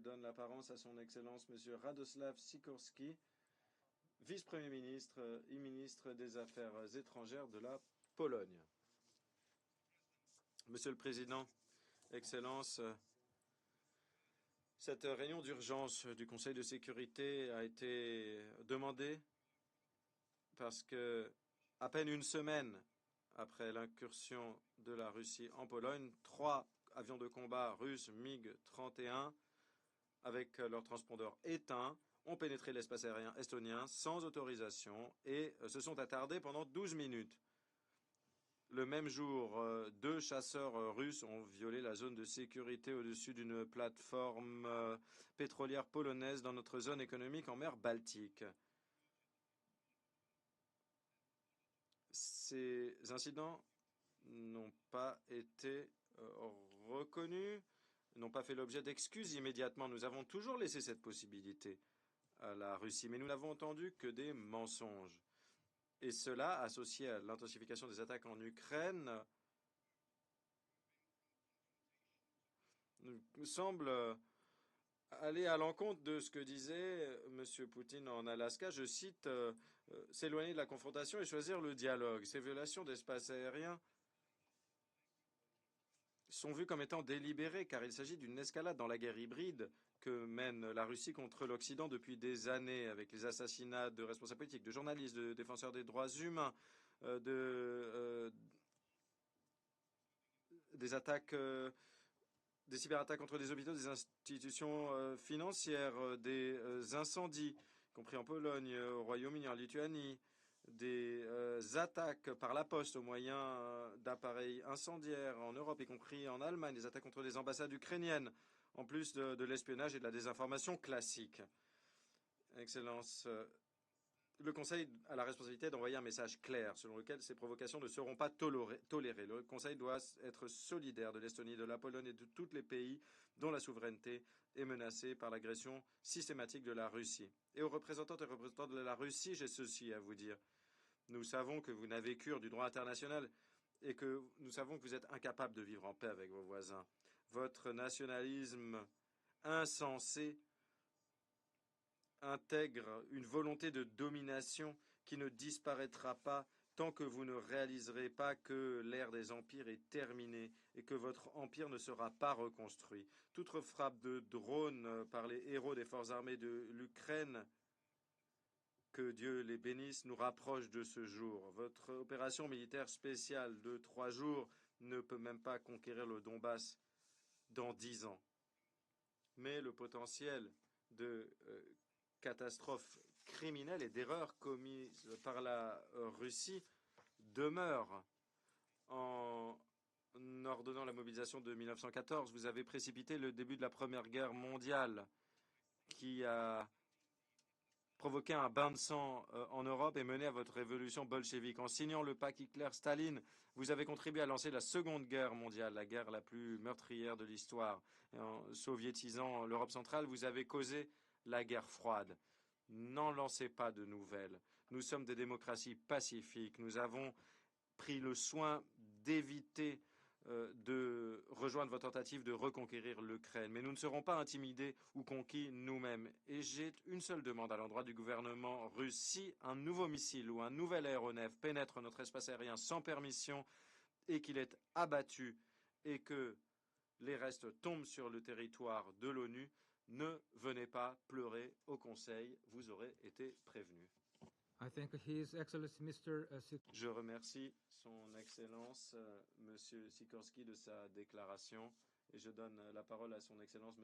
donne la parole à son Excellence Monsieur Radoslav Sikorski, vice-premier ministre et ministre des Affaires étrangères de la Pologne. Monsieur le Président, Excellences, cette réunion d'urgence du Conseil de sécurité a été demandée parce que, à peine une semaine après l'incursion de la Russie en Pologne, 3 avions de combat russes MiG-31, avec leur transpondeur éteint, ont pénétré l'espace aérien estonien sans autorisation et se sont attardés pendant 12 minutes. Le même jour, 2 chasseurs russes ont violé la zone de sécurité au-dessus d'une plateforme pétrolière polonaise dans notre zone économique en mer Baltique. Ces incidents n'ont pas été reconnus, n'ont pas fait l'objet d'excuses immédiatement. Nous avons toujours laissé cette possibilité à la Russie, mais nous n'avons entendu que des mensonges. Et cela, associé à l'intensification des attaques en Ukraine, semble aller à l'encontre de ce que disait M. Poutine en Alaska. Je cite, s'éloigner de la confrontation et choisir le dialogue. Ces violations d'espace aérien sont vues comme étant délibérées, car il s'agit d'une escalade dans la guerre hybride que mène la Russie contre l'Occident depuis des années, avec les assassinats de responsables politiques, de journalistes, de défenseurs des droits humains, des attaques, des cyberattaques contre des hôpitaux, des institutions financières, des incendies, y compris en Pologne, au Royaume-Uni, en Lituanie, des attaques par la poste au moyen d'appareils incendiaires en Europe, y compris en Allemagne, des attaques contre les ambassades ukrainiennes, en plus de l'espionnage et de la désinformation classique. Excellence, le Conseil a la responsabilité d'envoyer un message clair selon lequel ces provocations ne seront pas tolérées. Le Conseil doit être solidaire de l'Estonie, de la Pologne et de tous les pays dont la souveraineté est menacée par l'agression systématique de la Russie. Et aux représentantes et représentants de la Russie, j'ai ceci à vous dire. Nous savons que vous n'avez cure du droit international et que nous savons que vous êtes incapable de vivre en paix avec vos voisins. Votre nationalisme insensé intègre une volonté de domination qui ne disparaîtra pas tant que vous ne réaliserez pas que l'ère des empires est terminée et que votre empire ne sera pas reconstruit. Toute frappe de drone par les héros des forces armées de l'Ukraine, que Dieu les bénisse, nous rapproche de ce jour. Votre opération militaire spéciale de 3 jours ne peut même pas conquérir le Donbass dans 10 ans. Mais le potentiel de catastrophes criminelles et d'erreurs commises par la Russie demeure. En ordonnant la mobilisation de 1914, vous avez précipité le début de la Première Guerre mondiale qui a provoqué un bain de sang en Europe et mené à votre révolution bolchevique. En signant le pacte Hitler-Staline, vous avez contribué à lancer la Seconde Guerre mondiale, la guerre la plus meurtrière de l'histoire. En soviétisant l'Europe centrale, vous avez causé la guerre froide. N'en lancez pas de nouvelles. Nous sommes des démocraties pacifiques. Nous avons pris le soin d'éviter de rejoindre votre tentative de reconquérir l'Ukraine. Mais nous ne serons pas intimidés ou conquis nous-mêmes. Et j'ai une seule demande à l'endroit du gouvernement russe. Si un nouveau missile ou un nouvel aéronef pénètre notre espace aérien sans permission et qu'il est abattu et que les restes tombent sur le territoire de l'ONU, ne venez pas pleurer au Conseil. Vous aurez été prévenus. Je remercie son Excellence, Monsieur Sikorski, de sa déclaration et je donne la parole à son Excellence,